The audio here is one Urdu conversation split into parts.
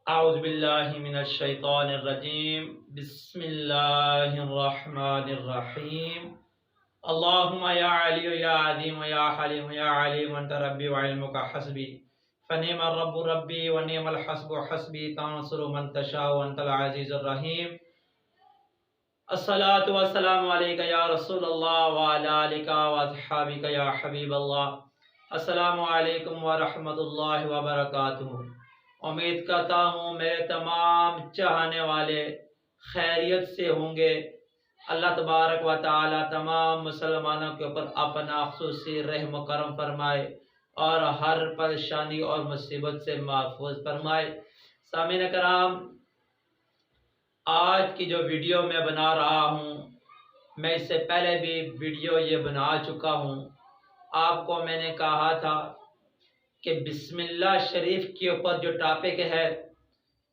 اعوذ باللہ من الشیطان الرجیم بسم اللہ الرحمن الرحیم اللہم یا علی یا عظیم یا حلیم یا علیم انت ربی وعلمک حسبی فنعم الرب ربی ونعم الحسب حسبی تنصر من تشاء وانت العزیز الرحیم الصلاة والسلام علیکہ یا رسول اللہ وعلی آلکہ واصحابکہ یا حبیب اللہ۔ السلام علیکم ورحمۃ اللہ وبرکاتہ۔ امید کرتا ہوں میرے تمام چاہنے والے خیریت سے ہوں گے۔ اللہ تبارک و تعالی تمام مسلمانوں کے اوپر اپنا خصوصی رحم و کرم فرمائے اور ہر پریشانی اور مصیبت سے محفوظ فرمائے۔ سامعین کرام، آج کی جو ویڈیو میں بنا رہا ہوں، میں اس سے پہلے بھی ویڈیو یہ بنا چکا ہوں۔ آپ کو میں نے کہا تھا کہ بسم اللہ شریف کے اوپر جو ٹاپک ہے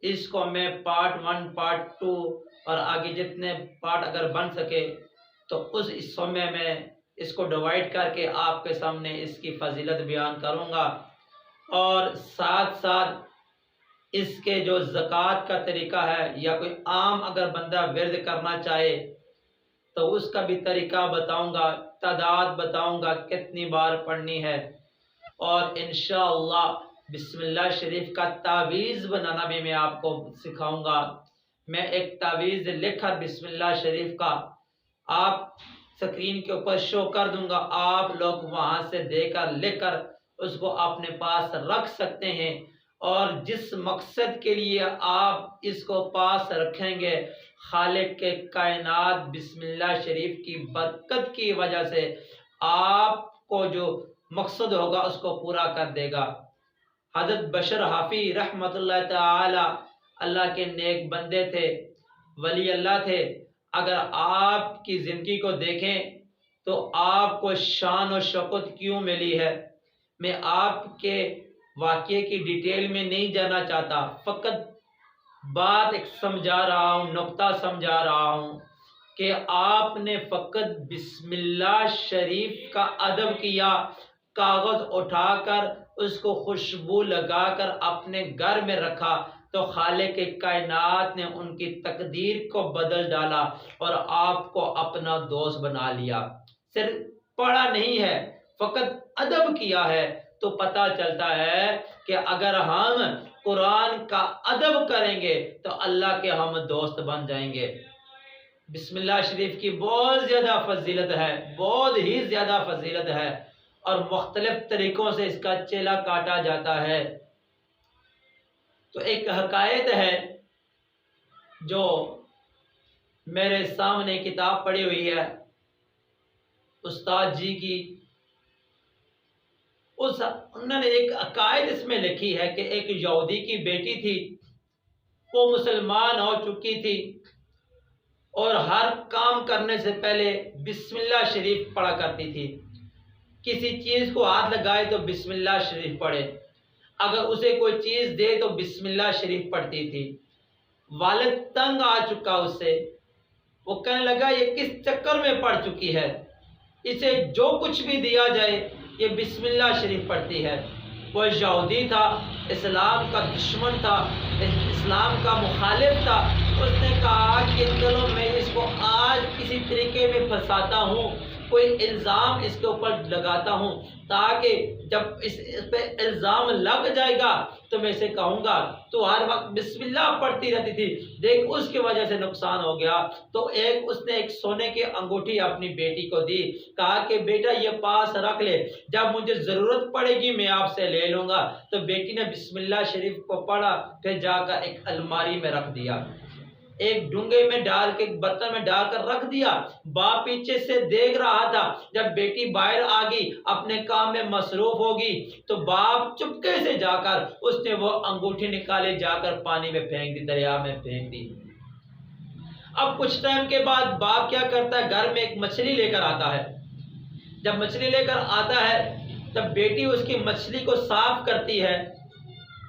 اس کو میں پارٹ 1 پارٹ 2 اور آگے جتنے پارٹ اگر بن سکے تو اس حصوں میں اس کو ڈیوائیڈ کر کے آپ کے سامنے اس کی فضیلت بیان کروں گا، اور ساتھ ساتھ اس کے جو زکوٰۃ کا طریقہ ہے یا کوئی عام اگر بندہ ورد کرنا چاہے تو اس کا بھی طریقہ بتاؤں گا، تعداد بتاؤں گا کتنی بار پڑھنی ہے، اور انشاءاللہ بسم اللہ شریف کا تعویذ بنانا بھی میں آپ کو سکھاؤں گا۔ میں ایک تعویذ لکھ کر بسم اللہ شریف کا آپ سکرین کے اوپر شو کر دوں گا، آپ لوگ وہاں سے دیکھ کر لکھ کر اس کو اپنے پاس رکھ سکتے ہیں، اور جس مقصد کے لیے آپ اس کو پاس رکھیں گے خالق کے کائنات بسم اللہ شریف کی برکت کی وجہ سے آپ کو جو مقصد ہوگا اس کو پورا کر دے گا۔ حضرت بشر حافی رحمۃ اللہ تعالی اللہ کے نیک بندے تھے، ولی اللہ تھے۔ اگر آپ کی زندگی کو دیکھیں تو آپ کو شان و شوکت کیوں ملی ہے، میں آپ کے واقعے کی ڈیٹیل میں نہیں جانا چاہتا، فقط بات ایک سمجھا رہا ہوں، نقطہ سمجھا رہا ہوں کہ آپ نے فقط بسم اللہ شریف کا ادب کیا، کاغذ اٹھا کر اس کو خوشبو لگا کر اپنے گھر میں رکھا تو خالق کائنات نے ان کی تقدیر کو بدل ڈالا اور آپ کو اپنا دوست بنا لیا۔ صرف پڑھا نہیں ہے، فقط ادب کیا ہے، تو پتہ چلتا ہے کہ اگر ہم قرآن کا ادب کریں گے تو اللہ کے ہم دوست بن جائیں گے۔ بسم اللہ شریف کی بہت زیادہ فضیلت ہے، بہت ہی زیادہ فضیلت ہے، اور مختلف طریقوں سے اس کا چیلا کاٹا جاتا ہے۔ تو ایک حکایت ہے جو میرے سامنے کتاب پڑی ہوئی ہے استاد جی کی، انہوں نے ایک عقائد اس میں لکھی ہے کہ ایک یہودی کی بیٹی تھی، وہ مسلمان ہو چکی تھی اور ہر کام کرنے سے پہلے بسم اللہ شریف پڑھا کرتی تھی۔ کسی چیز کو ہاتھ لگائے تو بسم اللہ شریف پڑھے، اگر اسے کوئی چیز دے تو بسم اللہ شریف پڑھتی تھی۔ والد تنگ آ چکا اس سے، وہ کہنے لگا یہ کس چکر میں پڑ چکی ہے، اسے جو کچھ بھی دیا جائے یہ بسم اللہ شریف پڑھتی ہے۔ وہ یہودی تھا، اسلام کا دشمن تھا، اسلام کا مخالف تھا۔ اس نے کہا کہ چلو میں اس کو آج کسی طریقے میں پھنساتا ہوں، کوئی الزام اس کے اوپر لگاتا ہوں تاکہ جب اس پہ الزام لگ جائے گا تو میں اسے کہوں گا تو ہر وقت بسم اللہ پڑھتی رہتی تھی، دیکھ اس کی وجہ سے نقصان ہو گیا۔ تو اس نے ایک سونے کی انگوٹھی اپنی بیٹی کو دی، کہا کہ بیٹا یہ پاس رکھ لے، جب مجھے ضرورت پڑے گی میں آپ سے لے لوں گا۔ تو بیٹی نے بسم اللہ شریف کو پڑھا، پھر جا کر ایک الماری میں رکھ دیا، ایک ڈونگے میں ڈال کے برتن میں ڈال کر رکھ دیا۔ باپ پیچھے سے دیکھ رہا تھا، جب بیٹی باہر آ گئی اپنے کام میں مصروف ہوگی تو باپ چپکے سے جا کر اس نے وہ انگوٹھی نکالے، جا کر پانی میں پھینک دی، دریا میں پھینک دی۔ اب کچھ ٹائم کے بعد باپ کیا کرتا ہے، گھر میں ایک مچھلی لے کر آتا ہے۔ جب مچھلی لے کر آتا ہے جب بیٹی اس کی مچھلی کو صاف کرتی ہے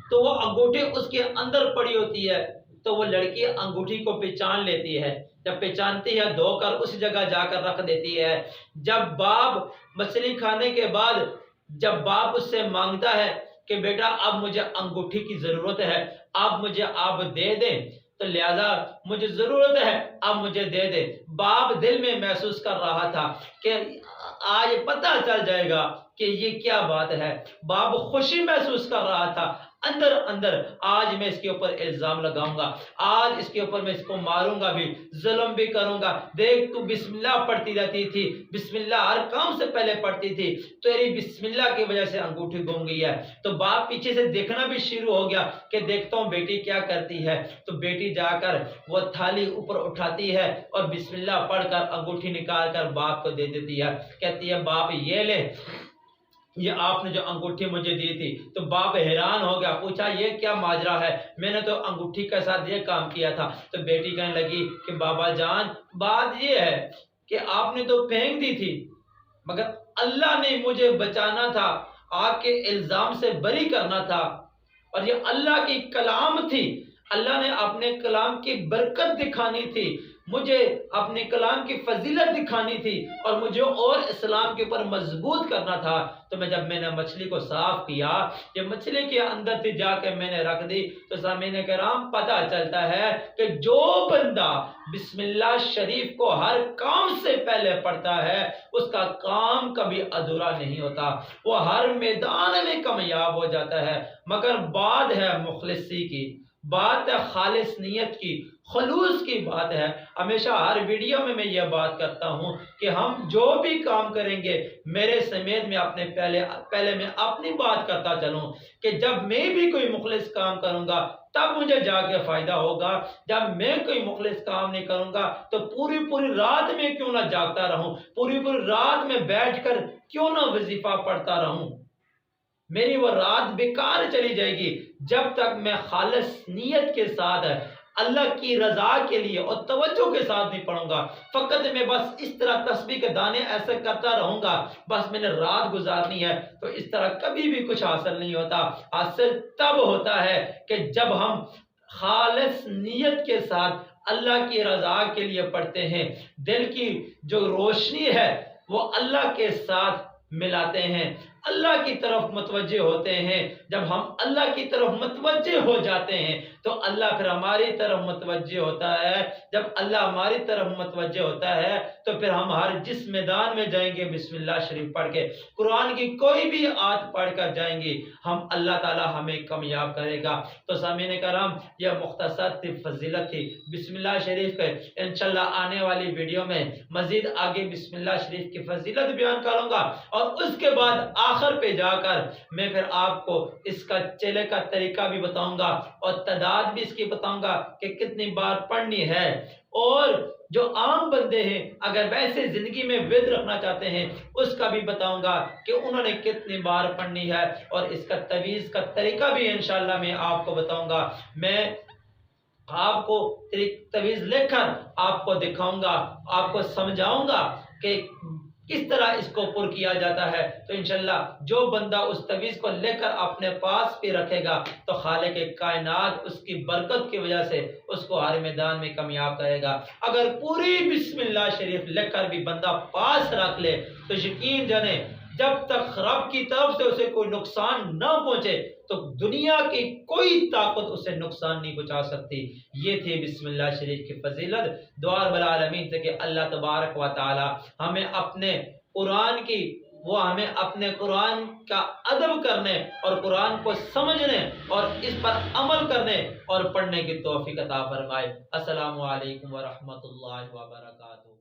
تو وہ انگوٹھی اس کے اندر پڑی ہوتی ہے، تو وہ لڑکی انگوٹھی کو پہچان لیتی ہے، جب پہچانتی ہے دھو کر اس جگہ جا کر رکھ دیتی ہے۔ جب باپ مچھلی کھانے کے بعد جب باپ اس سے مانگتا ہے کہ بیٹا اب مجھے انگوٹھی کی ضرورت ہے، اب مجھے آپ دے دیں، تو لہذا مجھے ضرورت ہے، اب مجھے دے دے۔ باپ دل میں محسوس کر رہا تھا کہ آج پتہ چل جائے گا کہ یہ کیا بات ہے۔ باپ خوشی محسوس کر رہا تھا اندر اندر، آج میں اس کے اوپر الزام لگاؤں گا، آج اس کے اوپر میں اس کو ماروں گا بھی، ظلم بھی کروں گا۔ دیکھ تو بسم اللہ پڑھتی رہتی تھی، بسم اللہ ہر کام سے پہلے پڑھتی تھی، تیری بسم اللہ کی وجہ سے انگوٹھی گم گئی ہے۔ تو باپ پیچھے سے دیکھنا بھی شروع ہو گیا کہ دیکھتا ہوں بیٹی کیا کرتی ہے۔ تو بیٹی جا کر وہ تھالی اوپر اٹھاتی ہے اور بسم اللہ پڑھ کر انگوٹھی نکال کر باپ کو دے دیتی ہے، کہتی ہے باپ یہ لے، یہ آپ نے جو انگوٹھی مجھے دی تھی۔ تو باپ حیران ہو گیا، پوچھا یہ کیا ماجرا ہے، میں نے تو انگوٹھی کے ساتھ یہ کام کیا تھا۔ تو بیٹی کہنے لگی کہ بابا جان بات یہ ہے کہ آپ نے تو پھینک دی تھی، مگر اللہ نے مجھے بچانا تھا، آپ کے الزام سے بری کرنا تھا، اور یہ اللہ کی کلام تھی، اللہ نے اپنے کلام کی برکت دکھانی تھی، مجھے اپنے کلام کی فضیلت دکھانی تھی، اور مجھے اور اسلام کے اوپر مضبوط کرنا تھا۔ تو جب میں نے مچھلی کو صاف کیا، یہ مچھلی کے اندر تھی، جا کے میں نے رکھ دی۔ تو سامعین کرام پتہ چلتا ہے کہ جو بندہ بسم اللہ شریف کو ہر کام سے پہلے پڑھتا ہے، اس کا کام کبھی ادھورا نہیں ہوتا، وہ ہر میدان میں کامیاب ہو جاتا ہے۔ مگر بات ہے مخلصی کی، بات ہے خالص نیت کی، خلوص کی بات ہے۔ ہمیشہ ہر ویڈیو میں یہ بات کرتا ہوں کہ ہم جو بھی کام کریں گے، میرے سمیت میں اپنے پہلے میں اپنی بات کرتا چلوں کہ جب میں بھی کوئی مخلص کام کروں گا تب مجھے جا کے فائدہ ہوگا، جب میں کوئی مخلص کام نہیں کروں گا تو پوری رات میں کیوں نہ جاگتا رہوں، پوری رات میں بیٹھ کر کیوں نہ وظیفہ پڑھتا رہوں، میری وہ رات بیکار چلی جائے گی جب تک میں خالص نیت کے ساتھ اللہ کی رضا کے لیے اور توجہ کے ساتھ نہیں پڑھوں گا۔ فقط میں بس اس طرح تسبیح کے دانے ایسے کرتا رہوں گا، بس میں نے رات گزارنی ہے، تو اس طرح کبھی بھی کچھ حاصل نہیں ہوتا۔ حاصل تب ہوتا ہے کہ جب ہم خالص نیت کے ساتھ اللہ کی رضا کے لیے پڑھتے ہیں، دل کی جو روشنی ہے وہ اللہ کے ساتھ ملاتے ہیں، اللہ کی طرف متوجہ ہوتے ہیں۔ جب ہم اللہ کی طرف متوجہ ہو جاتے ہیں تو اللہ پھر ہماری طرف متوجہ ہوتا ہے۔ جب اللہ ہماری طرف متوجہ ہوتا ہے تو پھر ہم ہر جس میدان میں جائیں گے بسم اللہ شریف پڑھ کے، قرآن کی کوئی بھی آیت پڑھ کر جائیں گے، ہم اللہ تعالی ہمیں کامیاب کرے گا۔ تو سامعین کرام یہ مختصر سی فضیلت تھی بسم اللہ شریف کے۔ انشاءاللہ آنے والی ویڈیو میں مزید آگے بسم اللہ شریف کی فضیلت بیان کروں گا، اور اس کے بعد آخر پہ جا کر میں پھر آپ کو اس کا چلے کا طریقہ بھی بتاؤں گا، اور تعداد بھی اس کی بتاؤں گا کہ کتنی بار پڑھنی ہے، اور جو عام بندے ہیں اگر ویسے زندگی میں ورد رکھنا چاہتے ہیں اس کا بھی بتاؤں گا کہ انہوں نے کتنی بار پڑھنی ہے، اور اس کا تعویذ کا طریقہ بھی انشاءاللہ میں آپ کو بتاؤں گا۔ میں آپ کو تعویذ لکھ کر آپ کو دکھاؤں گا، آپ کو سمجھاؤں گا کہ کس طرح اس کو پر کیا جاتا ہے۔ تو انشاءاللہ جو بندہ اس تعویذ کو لے کر اپنے پاس پہ رکھے گا تو خالق کائنات اس کی برکت کی وجہ سے اس کو ہر میدان میں کامیاب کرے گا۔ اگر پوری بسم اللہ شریف لکھ کر بھی بندہ پاس رکھ لے تو یقین جانے جب تک رب کی طرف سے اسے کوئی نقصان نہ پہنچے تو دنیا کی کوئی طاقت اسے نقصان نہیں پہنچا سکتی۔ یہ تھی بسم اللہ شریف کی فضیلت۔ دعا رب العالمین سے کہ اللہ تبارک و تعالی ہمیں اپنے قرآن کا ادب کرنے اور قرآن کو سمجھنے اور اس پر عمل کرنے اور پڑھنے کی توفیق عطا فرمائے۔ السلام علیکم ورحمۃ اللہ وبرکاتہ۔